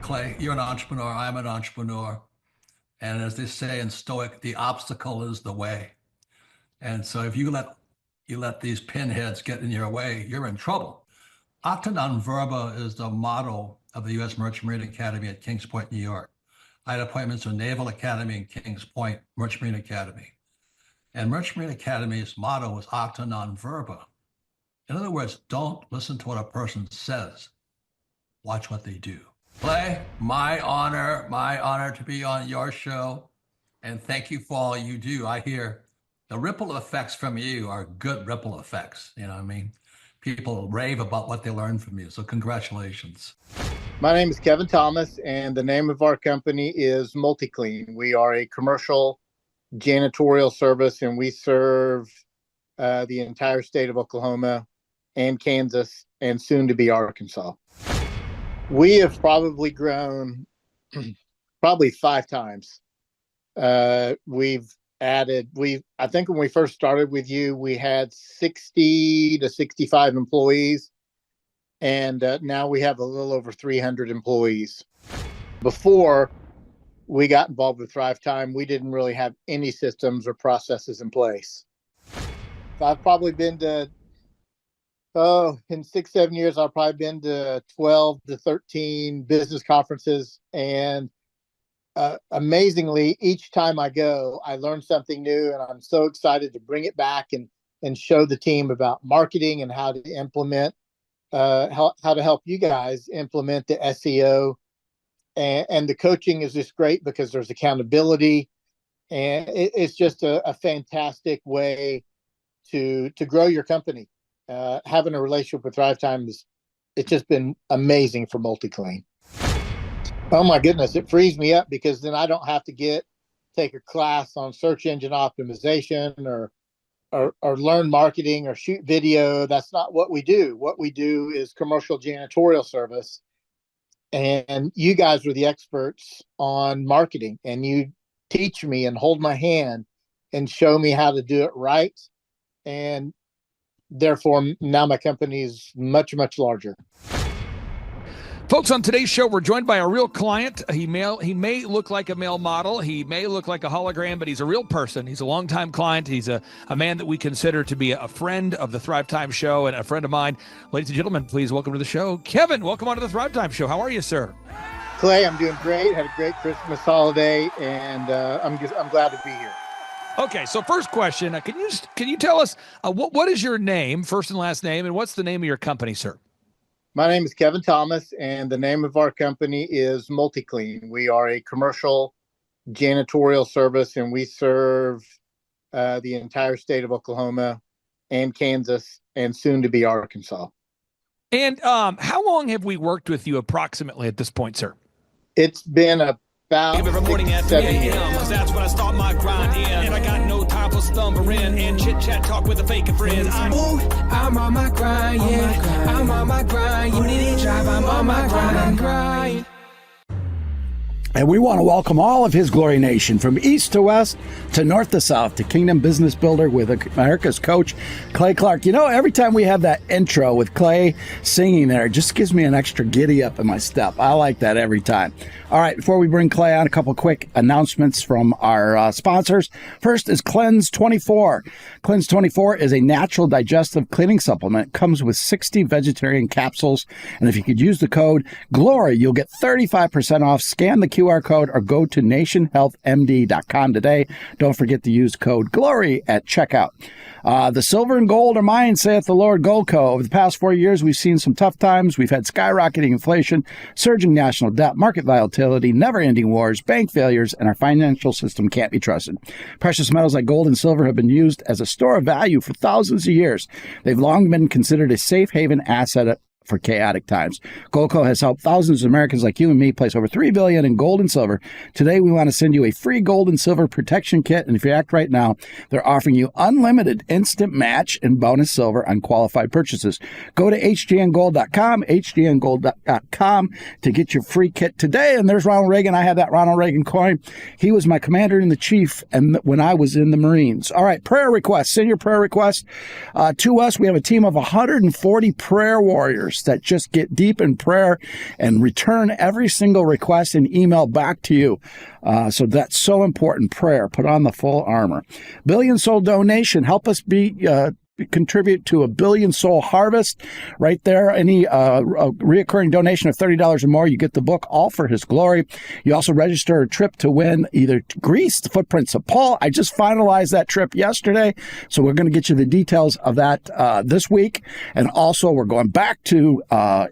Clay, you're an entrepreneur. I'm an entrepreneur. And as they say in Stoic, the obstacle is the way. And so if you let these pinheads get in your way, you're in trouble. Acta non verba is the motto of the U.S. Merchant Marine Academy at Kings Point, New York. I had appointments to Naval Academy and Kings Point Merchant Marine Academy. And Merchant Marine Academy's motto was acta non verba. In other words, don't listen to what a person says. Watch what they do. Clay, my honor to be on your show. And thank you for all you do. I hear the ripple effects from you are good ripple effects. You know what I mean? People rave about what they learn from you. So congratulations. My name is Kevin Thomas, and the name of our company is MultiClean. We are a commercial janitorial service, and we serve the entire state of Oklahoma and Kansas and soon to be Arkansas. We have probably grown probably 5 times. We've added, I think when we first started with you, we had 60 to 65 employees. And now we have a little over 300 employees. Before we got involved with Thrive Time, we didn't really have any systems or processes in place. I've probably been to, in 6-7 years, I've probably been to 12 to 13 business conferences. And amazingly, each time I go, I learn something new, and I'm so excited to bring it back and show the team about marketing and how to implement, how to help you guys implement the SEO. And the coaching is just great because there's accountability, and it's just a fantastic way to grow your company. Having a relationship with Thrive Time it's just been amazing for MultiClean. Oh my goodness, it frees me up because then I don't have to take a class on search engine optimization or learn marketing or shoot video. That's not what we do. What we do is commercial janitorial service. And you guys are the experts on marketing, and you teach me and hold my hand and show me how to do it right. And therefore, now my company is much, much larger. Folks, on today's show, we're joined by a real client. He may look like a male model. He may look like a hologram, but he's a real person. He's a longtime client. He's a man that we consider to be a friend of the Thrive Time Show and a friend of mine. Ladies and gentlemen, please welcome to the show, Kevin. Welcome onto the Thrive Time Show. How are you, sir? Clay, I'm doing great. Had a great Christmas holiday, and I'm glad to be here. Okay, so first question, can you tell us what is your name, first and last name, and what's the name of your company, sir? My name is Kevin Thomas, and the name of our company is MultiClean. We are a commercial janitorial service, and we serve the entire state of Oklahoma and Kansas and soon to be Arkansas. And how long have we worked with you approximately at this point, sir? It's been about every morning at 7 years. Because that's when I start my grind in. And I got no time for slumbering and chit chat talk with a fake friend. I'm on my grind, yeah. I'm on my grind. You need to drive, I'm on my grind. And we want to welcome all of His Glory Nation from east to west to north to south to Kingdom Business Builder with America's coach, Clay Clark. You know, every time we have that intro with Clay singing there, it just gives me an extra giddy up in my step. I like that every time. All right, before we bring Clay on, a couple quick announcements from our sponsors. First is Cleanse 24. Cleanse 24 is a natural digestive cleaning supplement. It comes with 60 vegetarian capsules. And if you could use the code GLORY, you'll get 35% off. Scan the QR code or go to nationhealthmd.com today. Don't forget to use code GLORY at checkout. The silver and gold are mine, saith the Lord. Goldco. Over the past 4 years, we've seen some tough times. We've had skyrocketing inflation, surging national debt, market volatility, never-ending wars, bank failures, and our financial system can't be trusted. Precious metals like gold and silver have been used as a store of value for thousands of years. They've long been considered a safe haven asset for chaotic times. Goldco has helped thousands of Americans like you and me place over $3 billion in gold and silver. Today, we want to send you a free gold and silver protection kit. And if you act right now, they're offering you unlimited instant match and bonus silver on qualified purchases. Go to hdngold.com, hdngold.com to get your free kit today. And there's Ronald Reagan. I have that Ronald Reagan coin. He was my commander-in-chief and when I was in the Marines. All right, prayer requests. Send your prayer requests to us. We have a team of 140 prayer warriors hearts that just get deep in prayer and return every single request and email back to you. So that's so important. Prayer, put on the full armor. Billion Soul donation, help us contribute to a billion soul harvest right there. Any a reoccurring donation of $30 or more, you get the book All for His Glory. You also register a trip to win either Greece, the Footprints of Paul. I just finalized that trip yesterday, so we're going to get you the details of that this week. And also we're going back to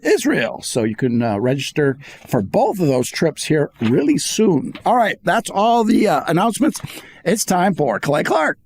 Israel, so you can register for both of those trips here really soon. All right, that's all the announcements. It's time for Clay Clark.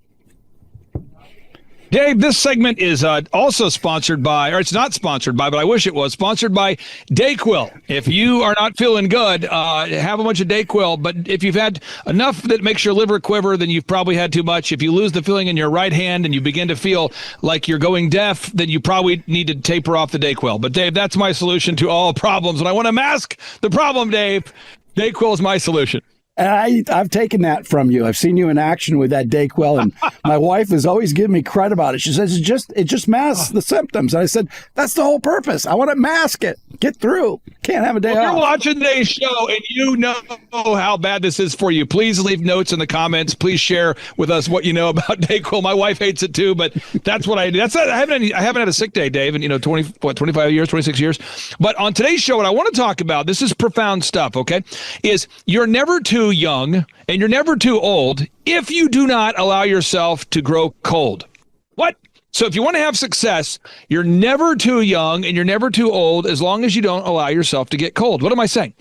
Dave, this segment is also sponsored by, or it's not sponsored by, but I wish it was, sponsored by DayQuil. If you are not feeling good, have a bunch of DayQuil. But if you've had enough that makes your liver quiver, then you've probably had too much. If you lose the feeling in your right hand and you begin to feel like you're going deaf, then you probably need to taper off the DayQuil. But Dave, that's my solution to all problems. And I want to mask the problem, Dave. DayQuil is my solution. I've taken that from you. I've seen you in action with that DayQuil, and my wife is always giving me credit about it. She says it just masks the symptoms. And I said, that's the whole purpose. I want to mask it. Get through. Can't have a day off. You're watching today's show, and you know how bad this is for you. Please leave notes in the comments. Please share with us what you know about DayQuil. My wife hates it too, but that's what I do. I haven't had a sick day, Dave, in 25 years, 26 years. But on today's show, what I want to talk about, this is profound stuff, okay, is you're never too young and you're never too old if you do not allow yourself to grow cold. What? So if you want to have success, you're never too young and you're never too old as long as you don't allow yourself to get cold. What am I saying?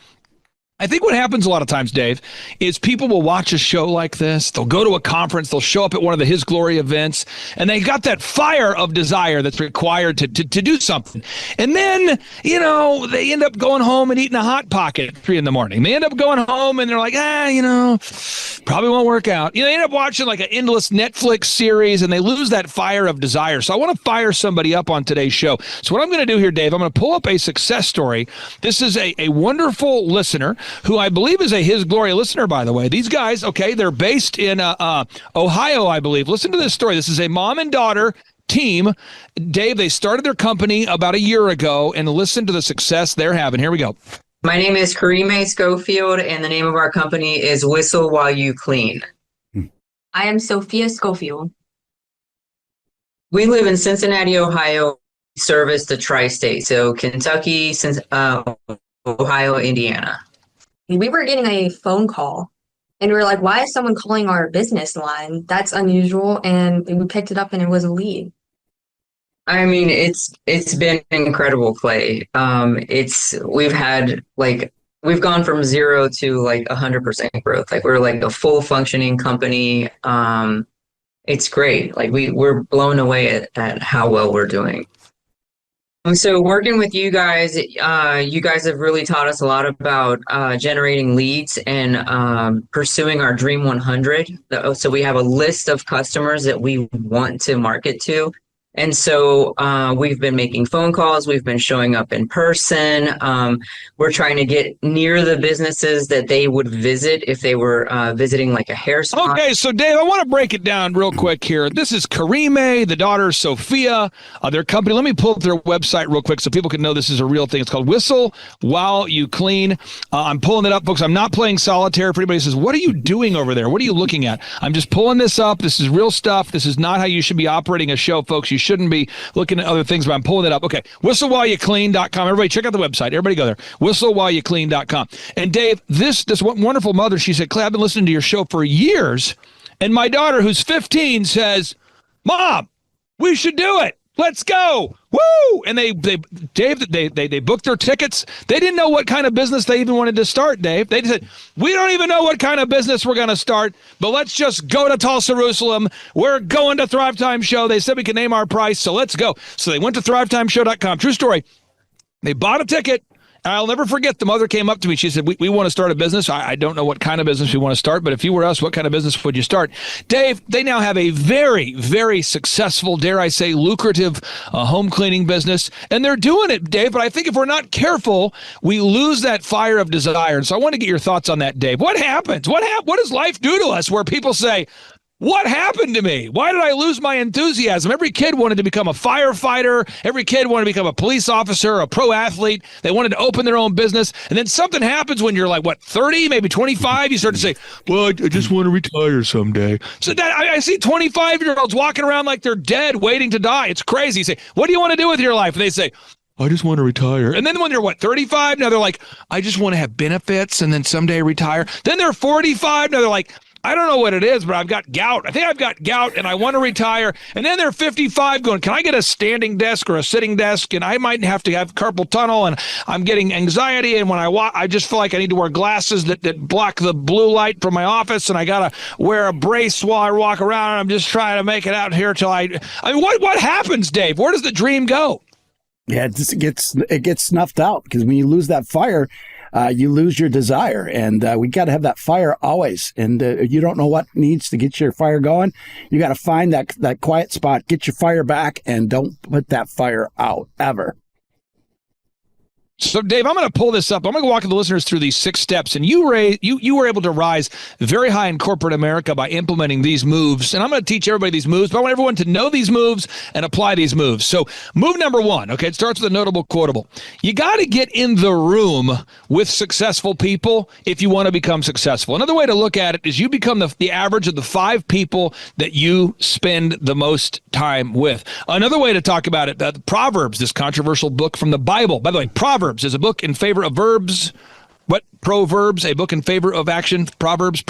I think what happens a lot of times, Dave, is people will watch a show like this. They'll go to a conference. They'll show up at one of the His Glory events, and they got that fire of desire that's required to do something. And then, they end up going home and eating a Hot Pocket at 3 a.m. They end up going home and they're like, probably won't work out. They end up watching like an endless Netflix series, and they lose that fire of desire. So I want to fire somebody up on today's show. So what I'm going to do here, Dave, I'm going to pull up a success story. This is a wonderful listener who I believe is a His Glory listener, by the way. These guys, okay, they're based in Ohio, I believe. Listen to this story. This is a mom and daughter team. Dave, they started their company about a year ago, and listen to the success they're having. Here we go. My name is Karime Schofield, and the name of our company is Whistle While You Clean. I am Sophia Schofield. We live in Cincinnati, Ohio. We service the tri-state, so Kentucky, Ohio, Indiana. We were getting a phone call, and we were like, why is someone calling our business line? That's unusual. And we picked it up, and it was a lead. I mean, it's been incredible, Clay. We've gone from 0 to 100% growth. We're a full functioning company. It's great. We're blown away at how well we're doing. So working with you guys have really taught us a lot about generating leads and pursuing our Dream 100. So we have a list of customers that we want to market to. And so we've been making phone calls. We've been showing up in person. We're trying to get near the businesses that they would visit if they were visiting a hair salon. Okay, so Dave, I want to break it down real quick here. This is Karime, the daughter Sophia, their company. Let me pull up their website real quick so people can know this is a real thing. It's called Whistle While You Clean. I'm pulling it up, folks. I'm not playing solitaire. If anybody says, what are you doing over there? What are you looking at? I'm just pulling this up. This is real stuff. This is not how you should be operating a show, folks. You shouldn't be looking at other things, but I'm pulling it up. Okay, whistlewhileyouclean.com. Everybody check out the website. Everybody go there. Whistlewhileyouclean.com. And Dave, this wonderful mother, she said, Clay, I've been listening to your show for years, and my daughter, who's 15, says, Mom, we should do it. Let's go. Woo! And they booked their tickets. They didn't know what kind of business they even wanted to start, Dave. They said, we don't even know what kind of business we're going to start, but let's just go to Tulsa, Jerusalem. We're going to Thrive Time Show. They said we can name our price, so let's go. So they went to thrivetimeshow.com. True story. They bought a ticket. I'll never forget, the mother came up to me. She said, we want to start a business. I don't know what kind of business we want to start, but if you were us, what kind of business would you start? Dave, they now have a very, very successful, dare I say, lucrative home cleaning business, and they're doing it, Dave. But I think if we're not careful, we lose that fire of desire. And so I want to get your thoughts on that, Dave. What happens? What does life do to us where people say, What happened to me? Why did I lose my enthusiasm? Every kid wanted to become a firefighter. Every kid wanted to become a police officer, a pro athlete. They wanted to open their own business. And then something happens when you're like, 30, maybe 25. You start to say, well, I just want to retire someday. So that I see 25-year-olds walking around like they're dead, waiting to die. It's crazy. You say, what do you want to do with your life? And they say, I just want to retire. And then when they're 35, now they're like, I just want to have benefits and then someday retire. Then they're 45. Now they're like, I don't know what it is, but I've got gout. I think I've got gout and I want to retire. And then they're 55 going, can I get a standing desk or a sitting desk? And I might have to have carpal tunnel and I'm getting anxiety. And when I walk, I just feel like I need to wear glasses that block the blue light from my office. And I got to wear a brace while I walk around. And I'm just trying to make it out here till I mean, what happens, Dave? Where does the dream go? Yeah, it gets snuffed out because when you lose that fire, you lose your desire, and we got to have that fire always. And you don't know what needs to get your fire going. You got to find that quiet spot, get your fire back, and don't put that fire out ever. So, Dave, I'm going to pull this up. I'm going to walk the listeners through these 6 steps. And you were able to rise very high in corporate America by implementing these moves. And I'm going to teach everybody these moves, but I want everyone to know these moves and apply these moves. So move number 1, okay, it starts with a notable quotable. You got to get in the room with successful people if you want to become successful. Another way to look at it is you become the average of the 5 people that you spend the most time with. Another way to talk about it, Proverbs, this controversial book from the Bible. By the way, Proverbs is a book in favor of verbs. What? Proverbs, a book in favor of action. Proverbs.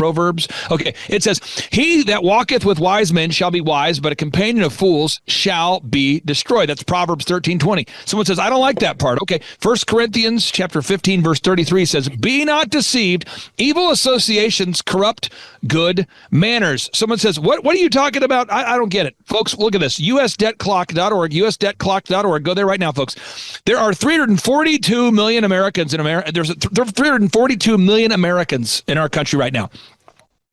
Okay, it says, he that walketh with wise men shall be wise, but a companion of fools shall be destroyed. That's Proverbs 13:20. Someone says, I don't like that part. Okay, 1 Corinthians chapter 15, verse 33 says, be not deceived. Evil associations corrupt good manners. Someone says, what are you talking about? I don't get it. Folks, look at this. usdebtclock.org, usdebtclock.org. Go there right now, folks. There are 342 million Americans in America. There are 342 million Americans in our country right now.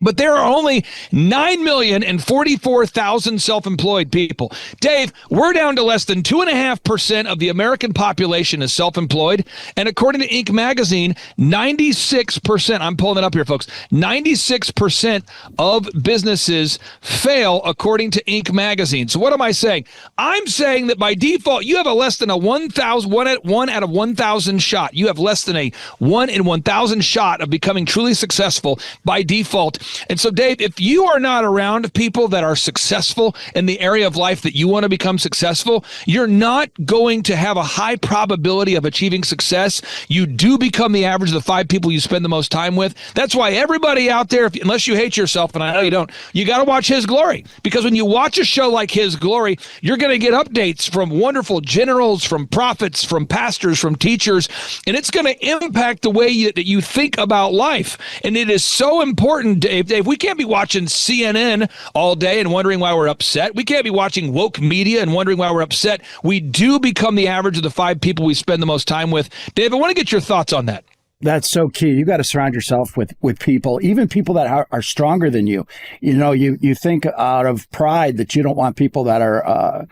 But there are only 9,044,000 self-employed people. Dave, we're down to less than 2.5% of the American population is self-employed. And according to Inc. magazine, 96%, I'm pulling it up here, folks, 96% of businesses fail according to Inc. magazine. So what am I saying? I'm saying that by default, you have a less than a 1 out of 1,000 shot. You have less than a 1 in 1,000 shot of becoming truly successful by default. And so, Dave, if you are not around people that are successful in the area of life that you want to become successful, you're not going to have a high probability of achieving success. You do become the average of the 5 people you spend the most time with. That's why everybody out there, unless you hate yourself, and I know you don't, you got to watch His Glory. Because when you watch a show like His Glory, you're going to get updates from wonderful generals, from prophets, from pastors, from teachers, and it's going to impact the way that you think about life. And it is so important, Dave, we can't be watching CNN all day and wondering why we're upset. We can't be watching woke media and wondering why we're upset. We do become the average of the 5 people we spend the most time with. Dave, I want to get your thoughts on that. That's so key. You got to surround yourself with people, even people that are stronger than you. You know, you think out of pride that you don't want people that are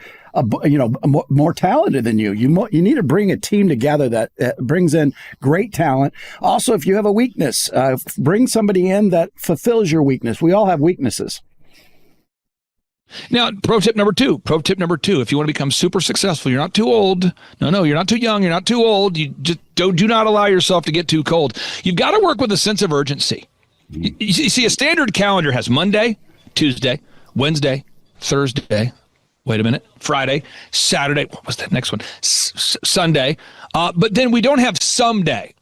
more talented than you. You need to bring a team together that brings in great talent. Also, if you have a weakness, bring somebody in that fulfills your weakness. We all have weaknesses. Now, pro tip number two, if you want to become super successful, you're not too old. No, you're not too young. You're not too old. You just do not allow yourself to get too cold. You've got to work with a sense of urgency. You see, a standard calendar has Monday, Tuesday, Wednesday, Thursday, Friday, Saturday. What was that next one? Sunday. But then we don't have someday.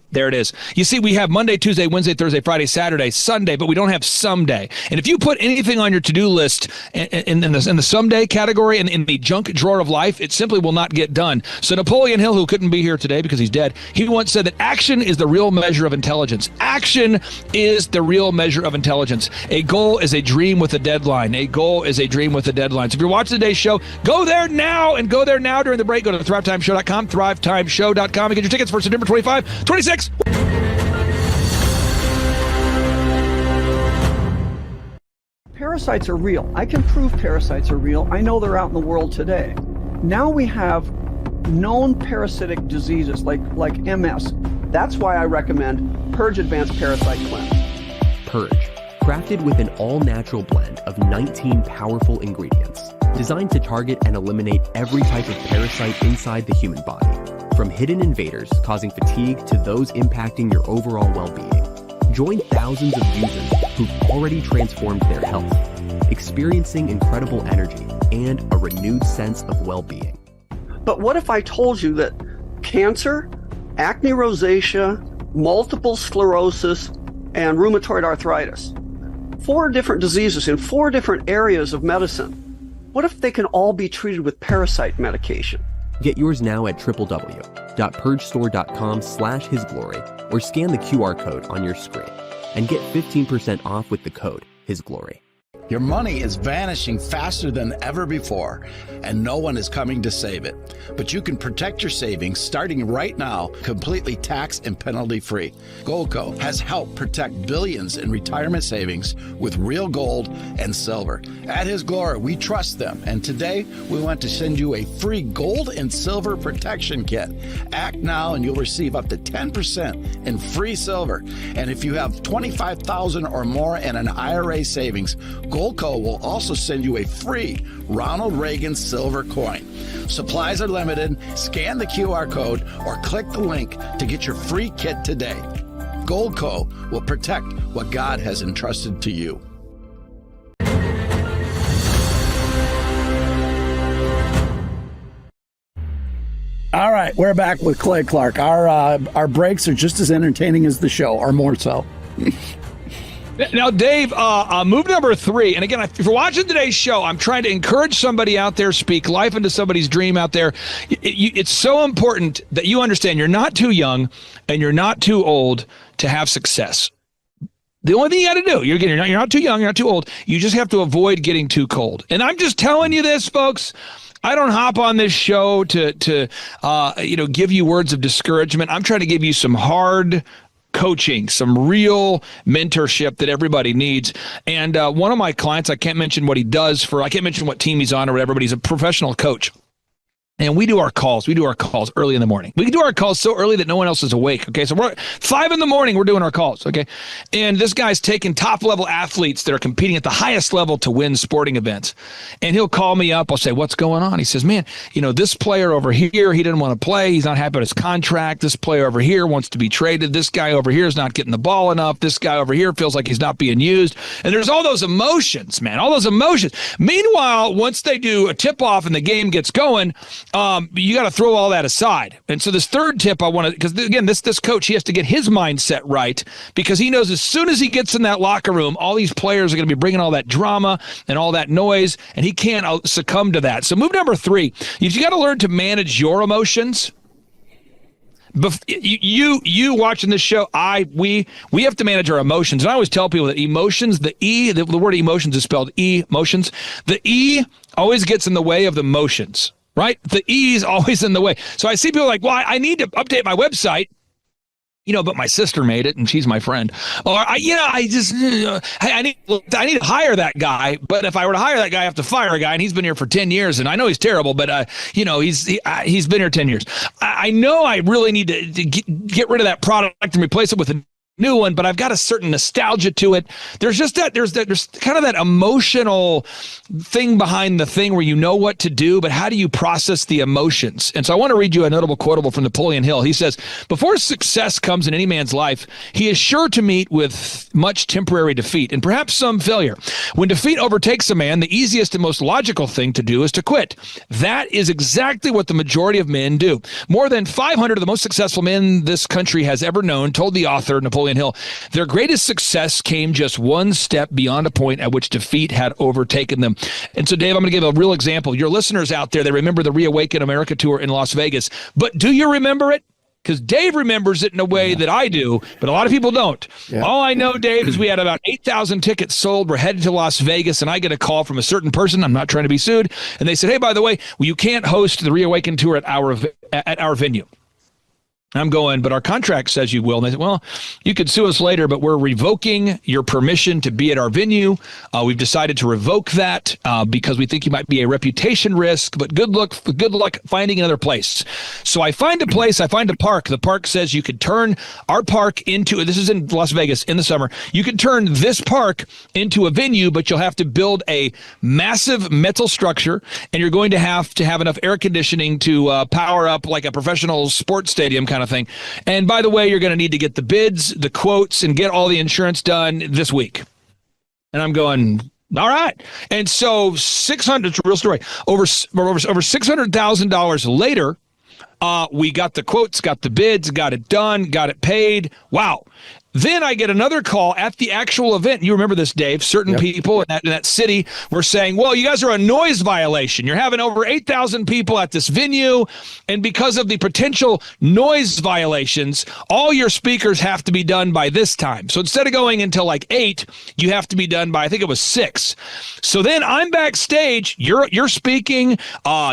There it is. You see, we have Monday, Tuesday, Wednesday, Thursday, Friday, Saturday, Sunday, but we don't have someday. And if you put anything on your to-do list in the someday category and in the junk drawer of life, it simply will not get done. So Napoleon Hill, who couldn't be here today because he's dead, he once said that action is the real measure of intelligence. Action is the real measure of intelligence. A goal is a dream with a deadline. A goal is a dream with a deadline. So if you're watching today's show, go there now during the break. Go to thrivetimeshow.com, thrivetimeshow.com, and get your tickets for September 25, 26. Parasites are real. I can prove parasites are real. I know they're out in the world today. Now we have known parasitic diseases like MS. That's why I recommend Purge Advanced Parasite Cleanse. Purge. Crafted with an all-natural blend of 19 powerful ingredients, designed to target and eliminate every type of parasite inside the human body, from hidden invaders causing fatigue to those impacting your overall well-being. Join thousands of users who've already transformed their health, experiencing incredible energy and a renewed sense of well-being. But what if I told you that cancer, acne rosacea, multiple sclerosis, and rheumatoid arthritis, 4 different diseases in 4 different areas of medicine, what if they can all be treated with parasite medication? Get yours now at www.purgestore.com/hisglory or scan the QR code on your screen and get 15% off with the code HISGLORY. Your money is vanishing faster than ever before, and no one is coming to save it. But you can protect your savings starting right now, completely tax and penalty free. Goldco has helped protect billions in retirement savings with real gold and silver. At His Glory, we trust them, and today we want to send you a free gold and silver protection kit. Act now and you'll receive up to 10% in free silver. And if you have $25,000 or more in an IRA savings, Goldco will also send you a free Ronald Reagan silver coin. Supplies are limited. Scan the QR code or click the link to get your free kit today. Goldco will protect what God has entrusted to you. All right, we're back with Clay Clark. Our breaks are just as entertaining as the show, or more so. Now, Dave, move number 3. And again, if you're watching today's show, I'm trying to encourage somebody out there, speak life into somebody's dream out there. It's so important that you understand you're not too young and you're not too old to have success. The only thing you got to do, you're not too young, you're not too old. You just have to avoid getting too cold. And I'm just telling you this, folks. I don't hop on this show to give you words of discouragement. I'm trying to give you some hard coaching, some real mentorship that everybody needs. And one of my clients, I can't mention what he does I can't mention what team he's on or whatever, but he's a professional coach. And we do our calls. We do our calls early in the morning. We can do our calls so early that no one else is awake. Okay. So we're 5 a.m, we're doing our calls. Okay. And this guy's taking top level athletes that are competing at the highest level to win sporting events. And he'll call me up. I'll say, what's going on? He says, man, this player over here, he didn't want to play. He's not happy with his contract. This player over here wants to be traded. This guy over here is not getting the ball enough. This guy over here feels like he's not being used. And there's all those emotions, man, all those emotions. Meanwhile, once they do a tip off and the game gets going, you got to throw all that aside. And so this third tip I want to, because again, this coach, he has to get his mindset right, because he knows as soon as he gets in that locker room, all these players are going to be bringing all that drama and all that noise, and he can't succumb to that. So move number 3, you got to learn to manage your emotions. You watching this show, we have to manage our emotions. And I always tell people that emotions, the word emotions is spelled emotions. The E always gets in the way of the motions. Right? The E is always in the way. So I see people like, well, I need to update my website, but my sister made it and she's my friend. Or I need to hire that guy. But if I were to hire that guy, I have to fire a guy, and he's been here for 10 years. And I know he's terrible, but he's been here 10 years. I know I really need to get rid of that product and replace it with a new one, but I've got a certain nostalgia to it. There's kind of that emotional thing behind the thing where you know what to do, but how do you process the emotions? And so I want to read you a notable quotable from Napoleon Hill. He says, before success comes in any man's life, he is sure to meet with much temporary defeat and perhaps some failure. When defeat overtakes a man, the easiest and most logical thing to do is to quit. That is exactly what the majority of men do. More than 500 of the most successful men this country has ever known told the author, Napoleon Hill, their greatest success came just one step beyond a point at which defeat had overtaken them. And so, Dave, I'm going to give a real example. Your listeners out there, they remember the Reawaken America tour in Las Vegas, but do you remember it? Because Dave remembers it in a way that I do, but a lot of people don't. Yeah. All I know, Dave, is we had about 8,000 tickets sold. We're headed to Las Vegas, and I get a call from a certain person. I'm not trying to be sued. And they said, hey, by the way, you can't host the Reawaken tour at our venue. I'm going, but our contract says you will. And they said, well, you could sue us later, but we're revoking your permission to be at our venue. We've decided to revoke that because we think you might be a reputation risk, but good luck finding another place. So I find a place, I find a park. The park says you could turn our park into, this is in Las Vegas in the summer, you could turn this park into a venue, but you'll have to build a massive metal structure, and you're going to have enough air conditioning to power up like a professional sports stadium kind of thing. And by the way, you're going to need to get the bids, the quotes, and get all the insurance done this week. And I'm going, all right. And so it's a real story. Over $600,000 later, we got the quotes, got the bids, got it done, got it paid. Wow. Then I get another call at the actual event. You remember this, Dave. Certain people in that city were saying, well, you guys are a noise violation. You're having over 8,000 people at this venue, and because of the potential noise violations, all your speakers have to be done by this time. So instead of going until like 8, you have to be done by, I think it was 6. So then I'm backstage. You're speaking.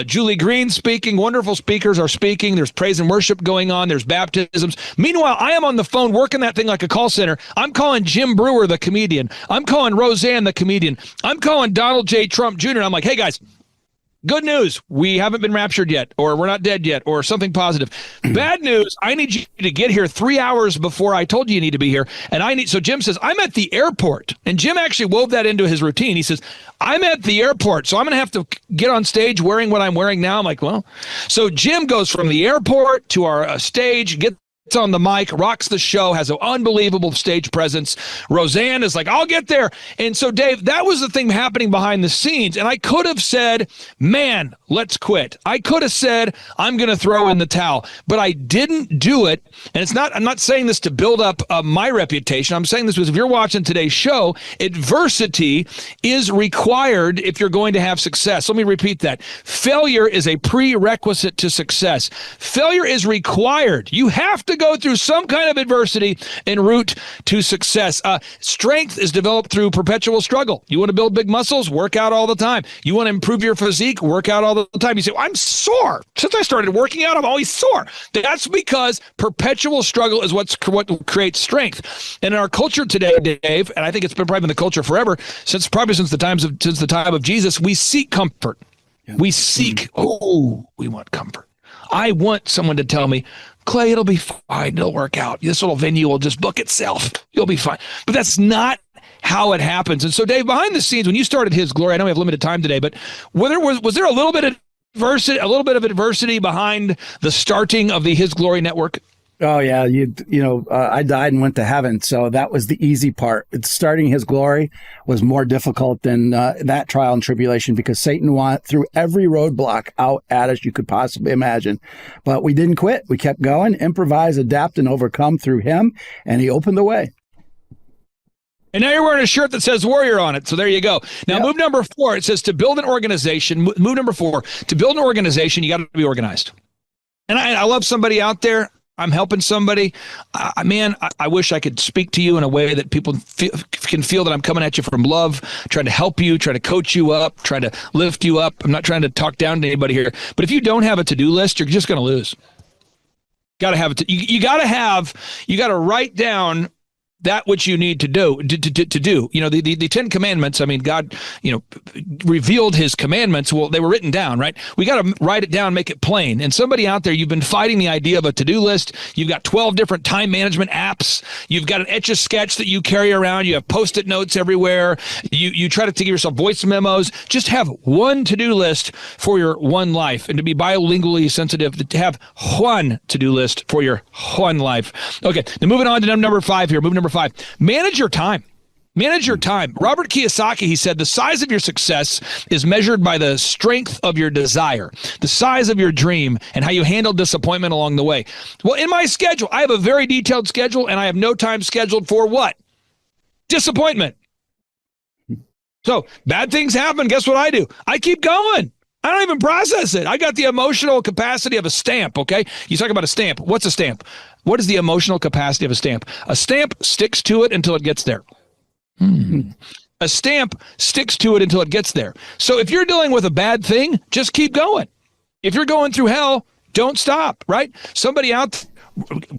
Julie Green speaking. Wonderful speakers are speaking. There's praise and worship going on. There's baptisms. Meanwhile, I am on the phone working that thing like a call center. I'm calling Jim Brewer, the comedian. I'm calling Roseanne, the comedian. I'm calling Donald J. Trump Jr. I'm like, hey, guys, good news. We haven't been raptured yet, or we're not dead yet, or something positive. Bad news. I need you to get here 3 hours before I told you need to be here. So Jim says, I'm at the airport. And Jim actually wove that into his routine. He says, I'm at the airport, so I'm going to have to get on stage wearing what I'm wearing now. I'm like, well, so Jim goes from the airport to our stage, gets on the mic, rocks the show, has an unbelievable stage presence. Roseanne is like, I'll get there. And so, Dave, that was the thing happening behind the scenes. And I could have said, man, let's quit. I could have said, I'm going to throw in the towel. But I didn't do it. And I'm not saying this to build up my reputation. I'm saying this because if you're watching today's show, adversity is required if you're going to have success. Let me repeat that. Failure is a prerequisite to success. Failure is required. You have to go through some kind of adversity en route to success. Strength is developed through perpetual struggle. You want to build big muscles? Work out all the time. You want to improve your physique? Work out all the time. You say, well, I'm sore. Since I started working out, I'm always sore. That's because perpetual struggle is what creates strength. And in our culture today, Dave, and I think it's been probably in the culture forever, since the time of Jesus, we seek comfort. Yeah. We want comfort. I want someone to tell me, Clay, it'll be fine. It'll work out. This little venue will just book itself. You'll be fine. But that's not how it happens. And so, Dave, behind the scenes, when you started His Glory, I know we have limited time today, but was there a little bit of adversity behind the starting of the His Glory Network? Oh yeah, I died and went to heaven, so that was the easy part. Starting His Glory was more difficult than that trial and tribulation because Satan threw every roadblock out at us you could possibly imagine. But we didn't quit. We kept going, improvise, adapt, and overcome through Him, and He opened the way. And now you're wearing a shirt that says Warrior on it. So there you go. Now, Move number 4, it says to build an organization. Move number 4, to build an organization, you got to be organized. And I love somebody out there. I'm helping somebody. I wish I could speak to you in a way that people can feel that I'm coming at you from love, trying to help you, trying to coach you up, trying to lift you up. I'm not trying to talk down to anybody here. But if you don't have a to-do list, you're just going to lose. Got to have it. You got to write down that which you need to do. The 10 commandments, God, revealed His commandments. Well, they were written down, right? We got to write it down, make it plain. And somebody out there, you've been fighting the idea of a to-do list. You've got 12 different time management apps. You've got an Etch-a-Sketch that you carry around. You have Post-it notes everywhere. You try to give yourself voice memos. Just have one to-do list for your one life. And to be bilingually sensitive, to have one to-do list for your one life. Okay, now moving on to number 5 here. Move number 5. Manage your time. Manage your time. Robert Kiyosaki, he said, the size of your success is measured by the strength of your desire, the size of your dream, and how you handle disappointment along the way. Well, in my schedule, I have a very detailed schedule, and I have no time scheduled for what? Disappointment. So bad things happen. Guess what I do? I keep going. I don't even process it. I got the emotional capacity of a stamp, okay? You talk about a stamp. What's a stamp? What is the emotional capacity of a stamp? A stamp sticks to it until it gets there. A stamp sticks to it until it gets there. So if you're dealing with a bad thing, just keep going. If you're going through hell, don't stop, right? Somebody out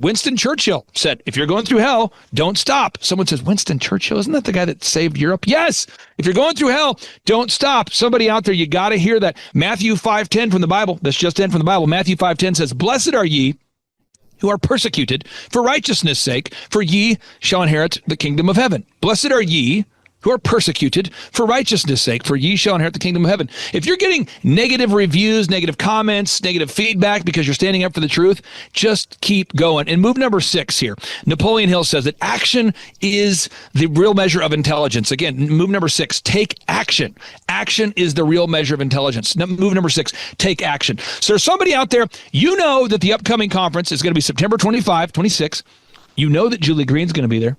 Winston Churchill said, if you're going through hell, don't stop. Someone says, Winston Churchill, isn't that the guy that saved Europe? Yes. If you're going through hell, don't stop. Somebody out there, you got to hear that. Matthew 5:10 from the Bible, that's just in from the Bible. Matthew 5:10 says, blessed are ye who are persecuted for righteousness' sake, for ye shall inherit the kingdom of heaven. Blessed are ye who are persecuted for righteousness' sake, for ye shall inherit the kingdom of heaven. If you're getting negative reviews, negative comments, negative feedback because you're standing up for the truth, just keep going. And move number 6 here. Napoleon Hill says that action is the real measure of intelligence. Again, move number 6, take action. Action is the real measure of intelligence. Move number 6, take action. So there's somebody out there, you know that the upcoming conference is going to be September 25, 26. You know that Julie Green's going to be there.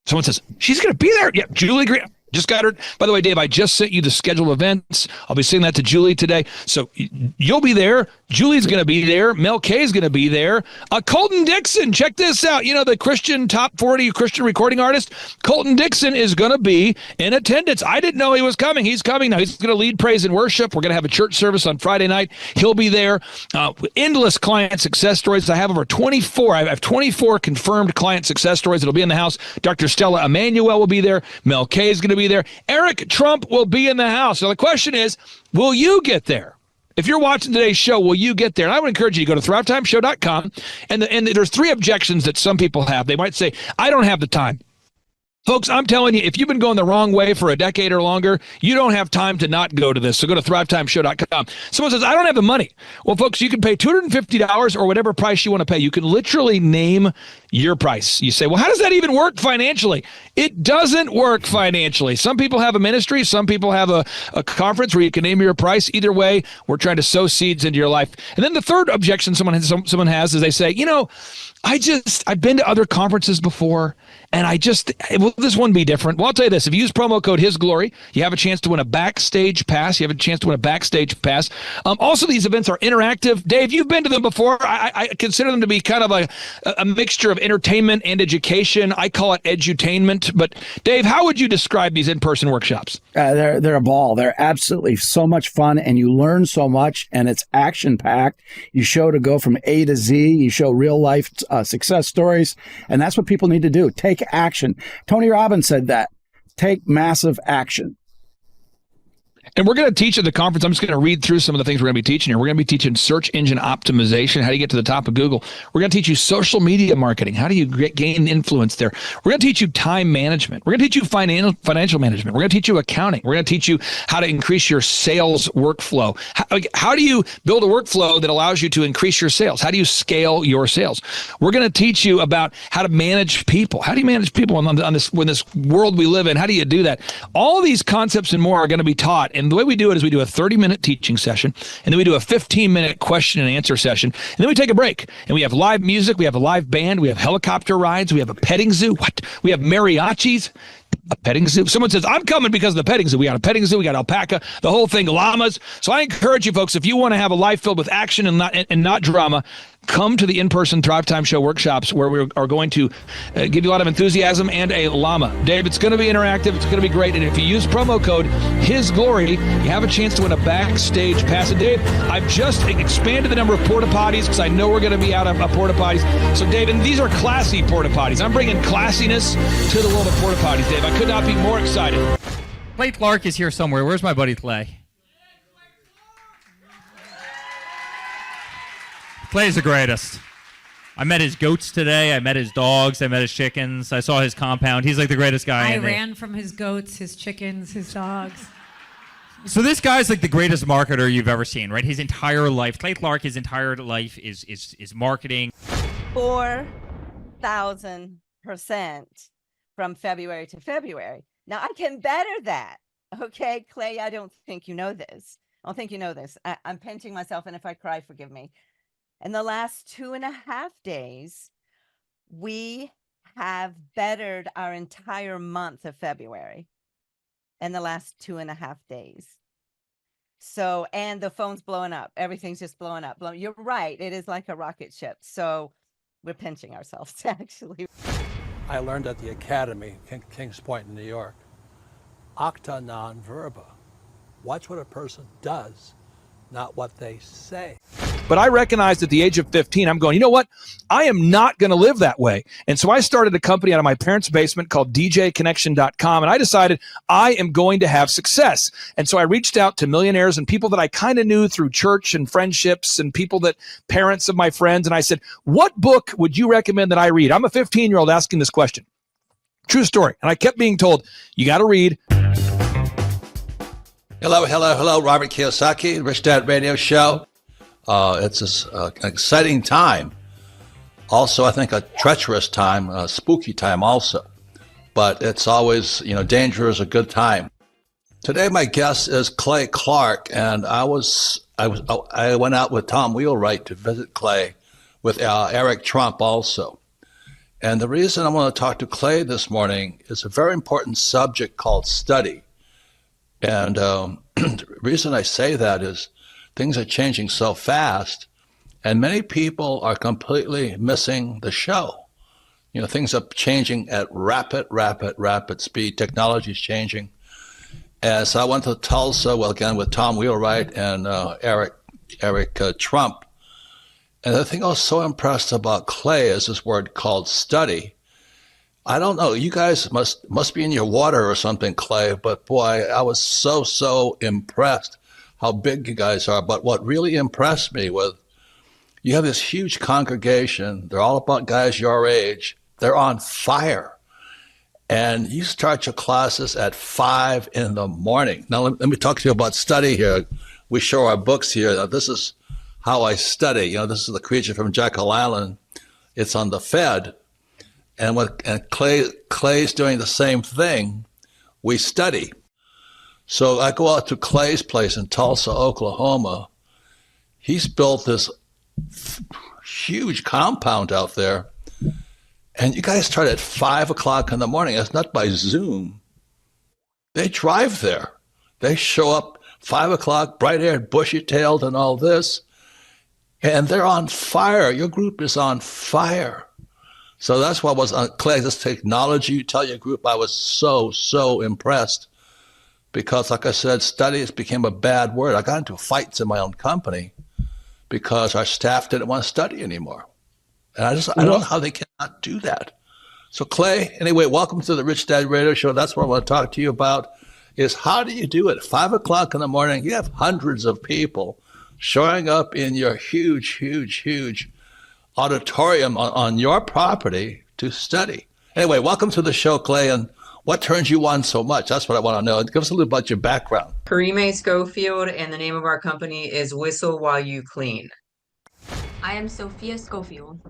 Someone says, she's going to be there. Yeah, Julie Green. Just got her. By the way, Dave, I just sent you the schedule of events. I'll be sending that to Julie today. So you'll be there. Julie's going to be there. Mel Kay's going to be there. Colton Dixon, check this out. You know, the Christian top 40 Christian recording artist. Colton Dixon is going to be in attendance. I didn't know he was coming. He's coming now. He's going to lead praise and worship. We're going to have a church service on Friday night. He'll be there. Endless client success stories. I have over 24. I have 24 confirmed client success stories that'll be in the house. Dr. Stella Emanuel will be there. Mel Kay is going to be there. Eric Trump will be in the house. So the question is, will you get there? If you're watching today's show, will you get there? And I would encourage you to go to thrivetimeshow.com. And there's 3 objections that some people have. They might say, I don't have the time. Folks, I'm telling you, if you've been going the wrong way for a decade or longer, you don't have time to not go to this. So go to thrivetimeshow.com. Someone says, I don't have the money. Well, folks, you can pay $250 or whatever price you want to pay. You can literally name your price. You say, well, how does that even work financially? It doesn't work financially. Some people have a ministry. Some people have a conference where you can name your price. Either way, we're trying to sow seeds into your life. And then the third objection someone has is they say, you know, I've been to other conferences before, and will this one be different? Well, I'll tell you this. If you use promo code HisGlory, you have a chance to win a backstage pass. Also, these events are interactive. Dave, you've been to them before. I consider them to be kind of a mixture of entertainment and education. I call it edutainment. But, Dave, how would you describe these in-person workshops? They're a ball. They're absolutely so much fun, and you learn so much, and it's action-packed. You show to go from A to Z. You show real-life success stories, and that's what people need to do. Take action. Tony Robbins said that. Take massive action. And we're going to teach at the conference. I'm just going to read through some of the things we're going to be teaching here. We're going to be teaching search engine optimization, how do you get to the top of Google. We're going to teach you social media marketing. How do you gain influence there? We're going to teach you time management. We're going to teach you financial management. We're going to teach you accounting. We're going to teach you how to increase your sales workflow. How do you build a workflow that allows you to increase your sales? How do you scale your sales? We're going to teach you about how to manage people. How do you manage people in this world we live in? How do you do that? All of these concepts and more are going to be taught. And the way we do it is we do a 30-minute teaching session, and then we do a 15-minute question and answer session, and then we take a break. And we have live music, we have a live band, we have helicopter rides, we have a petting zoo. What? We have mariachis. A petting zoo. Someone says, I'm coming because of the petting zoo. We got a petting zoo. We got alpaca, the whole thing, llamas. So I encourage you folks, if you want to have a life filled with action and not drama, come to the in-person Thrive Time Show workshops where we are going to give you a lot of enthusiasm and a llama. Dave, it's going to be interactive. It's going to be great. And if you use promo code HisGlory, you have a chance to win a backstage pass. And Dave, I've just expanded the number of porta potties because I know we're going to be out of porta potties. So Dave, and these are classy porta potties. I'm bringing classiness to the world of porta potties, Dave. I could not be more excited. Clay Clark is here somewhere. Where's my buddy Clay? Clay's the greatest. I met his goats today. I met his dogs. I met his chickens. I saw his compound. He's like the greatest guy. I ran from his goats, his chickens, his dogs. So this guy's like the greatest marketer you've ever seen, right? His entire life, Clay Clark, his entire life is marketing. 4,000% from February to February. Now I can better that. Okay, Clay, I don't think you know this. I'm pinching myself, and if I cry, forgive me. In the last 2.5 days, we have bettered our entire month of February in the last 2.5 days. So, and the phone's blowing up. Everything's just blowing up. You're right. It is like a rocket ship. So we're pinching ourselves, actually. I learned at the Academy, Kings Point in New York, acta non verba. Watch what a person does, not what they say. But I recognized at the age of 15, I'm going, you know what? I am not going to live that way. And so I started a company out of my parents' basement called djconnection.com. And I decided I am going to have success. And so I reached out to millionaires and people that I kind of knew through church and friendships and people that parents of my friends. And I said, what book would you recommend that I read? I'm a 15-year-old asking this question. True story. And I kept being told, you got to read. Hello. Robert Kiyosaki, Rich Dad Radio Show. It's an exciting time. Also, I think a treacherous time, a spooky time also. But it's always, danger is a good time. Today, my guest is Clay Clark, and I went out with Tom Wheelwright to visit Clay with Eric Trump also. And the reason I want to talk to Clay this morning is a very important subject called study. And the reason I say that is things are changing so fast, and many people are completely missing the show. Things are changing at rapid speed. Technology is changing. And so I went to Tulsa, again, with Tom Wheelwright and Eric Trump. And the thing I was so impressed about Clay is this word called study. I don't know, you guys must be in your water or something, Clay, but boy, I was so impressed how big you guys are. But what really impressed me was you have this huge congregation. They're all about guys your age. They're on fire. And you start your classes at 5 a.m. Now, let me talk to you about study here. We show our books here. Now, this is how I study. This is the creature from Jekyll Island. It's on the Fed. And Clay's doing the same thing. We study. So I go out to Clay's place in Tulsa, Oklahoma. He's built this huge compound out there. And you guys start at 5 o'clock in the morning. It's not by Zoom. They drive there. They show up 5 o'clock, bright-haired, bushy-tailed and all this. And they're on fire. Your group is on fire. So that's why I was on Clay, this technology you tell your group. I was so impressed because, like I said, studies became a bad word. I got into fights in my own company because our staff didn't want to study anymore. And I don't know how they cannot do that. So Clay, anyway, welcome to the Rich Dad Radio Show. That's what I want to talk to you about is how do you do it? 5 o'clock in the morning, you have hundreds of people showing up in your huge auditorium on your property to study. Anyway, welcome to the show, Clay, and what turns you on so much? That's what I want to know. Give us a little about your background. Karime Schofield, and the name of our company is Whistle While You Clean. I am Sophia Schofield.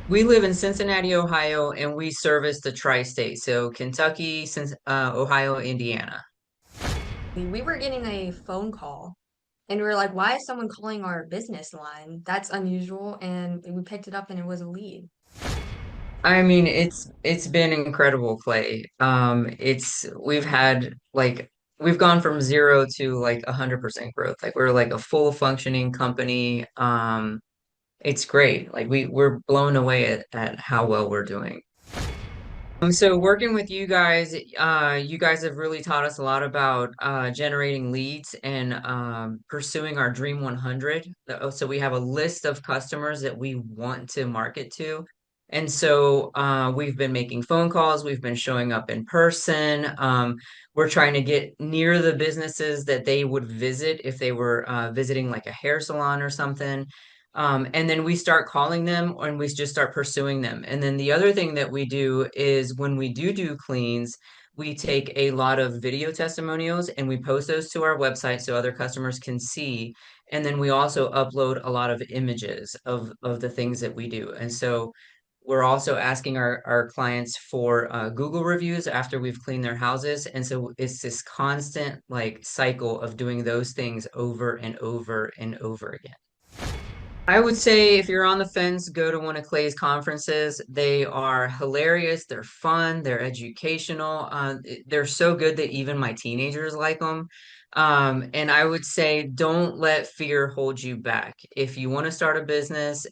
We live in Cincinnati, Ohio, and we service the tri-state, so Kentucky, Ohio, Indiana. We were getting a phone call. And we were like, why is someone calling our business line? That's unusual. And we picked it up and it was a lead. I mean, it's been incredible, Clay. We've gone from 0 to 100% growth. We're a full functioning company. It's great. We're blown away at how well we're doing. So working with you guys have really taught us a lot about generating leads and pursuing our Dream 100. So we have a list of customers that we want to market to. And so we've been making phone calls. We've been showing up in person. We're trying to get near the businesses that they would visit if they were visiting a hair salon or something. And then we start calling them and we just start pursuing them. And then the other thing that we do is when we do cleans, we take a lot of video testimonials and we post those to our website so other customers can see. And then we also upload a lot of images of the things that we do. And so we're also asking our clients for Google reviews after we've cleaned their houses. And so it's this constant cycle of doing those things over and over and over again. I would say if you're on the fence, go to one of Clay's conferences. They are hilarious. They're fun. They're educational. They're so good that even my teenagers like them. And I would say don't let fear hold you back. If you want to start a business,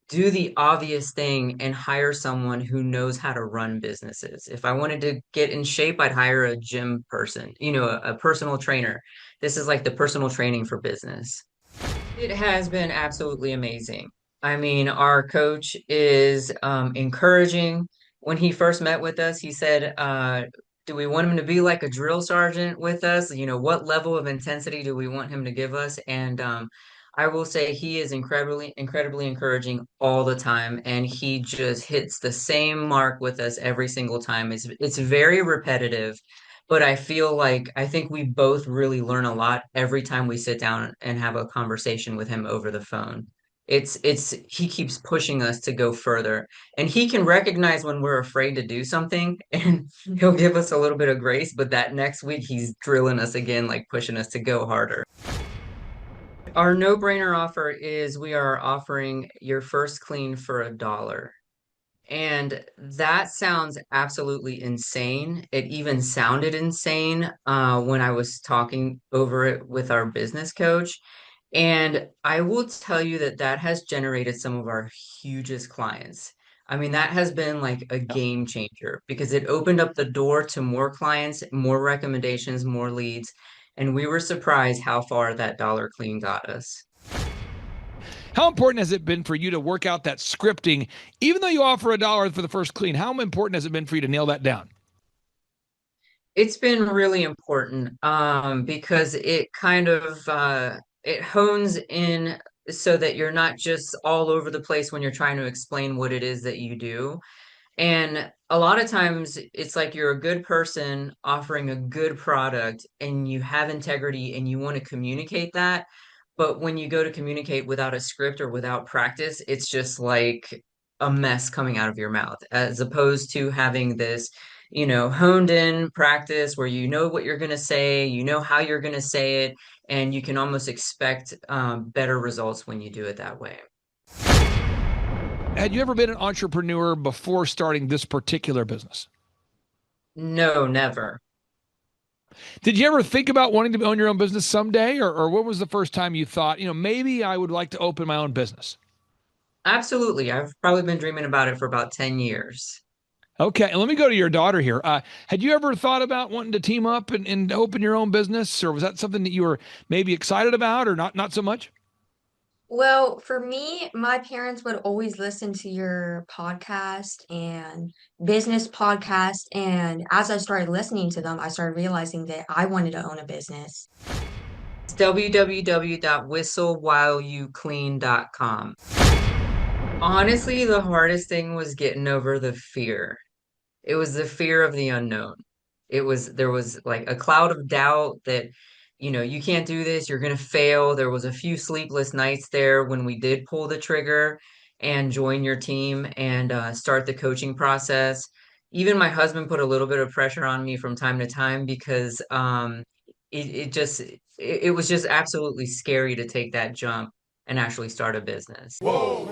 do the obvious thing and hire someone who knows how to run businesses. If I wanted to get in shape, I'd hire a gym person, a personal trainer. This is like the personal training for business. It has been absolutely amazing. I mean, our coach is encouraging. When he first met with us, he said, do we want him to be like a drill sergeant with us? You know, what level of intensity do we want him to give us? And I will say he is incredibly encouraging all the time, and he just hits the same mark with us every single time. It's very repetitive, but I think we both really learn a lot every time we sit down and have a conversation with him over the phone. He keeps pushing us to go further, and he can recognize when we're afraid to do something, and he'll give us a little bit of grace, but that next week he's drilling us again, like pushing us to go harder. Our no-brainer offer is we are offering your first clean for $1. And that sounds absolutely insane. It even sounded insane when I was talking over it with our business coach. And I will tell you that that has generated some of our hugest clients. I mean, that has been like a game changer because it opened up the door to more clients, more recommendations, more leads. And we were surprised how far that dollar clean got us. How important has it been for you to work out that scripting, even though you offer $1 for the first clean? How important has it been for you to nail that down? It's been really important because it kind of it hones in so that you're not just all over the place when you're trying to explain what it is that you do. And a lot of times it's like you're a good person offering a good product and you have integrity and you want to communicate that. But when you go to communicate without a script or without practice, it's just like a mess coming out of your mouth, as opposed to having this, honed in practice where you know what you're going to say, you know how you're going to say it, and you can almost expect better results when you do it that way. Had you ever been an entrepreneur before starting this particular business? No, never. Did you ever think about wanting to own your own business someday? Or what was the first time you thought, maybe I would like to open my own business? Absolutely. I've probably been dreaming about it for about 10 years. Okay, and let me go to your daughter here. Had you ever thought about wanting to team up and open your own business, or was that something that you were maybe excited about, or not so much? Well, for me, my parents would always listen to your podcast and business podcast. And as I started listening to them, I started realizing that I wanted to own a business. It's www.whistlewhileyouclean.com. Honestly, the hardest thing was getting over the fear. It was the fear of the unknown. There was like a cloud of doubt that, you can't do this, you're going to fail. There was a few sleepless nights there when we did pull the trigger and join your team and start the coaching process. Even my husband put a little bit of pressure on me from time to time because it was just absolutely scary to take that jump and actually start a business. Whoa.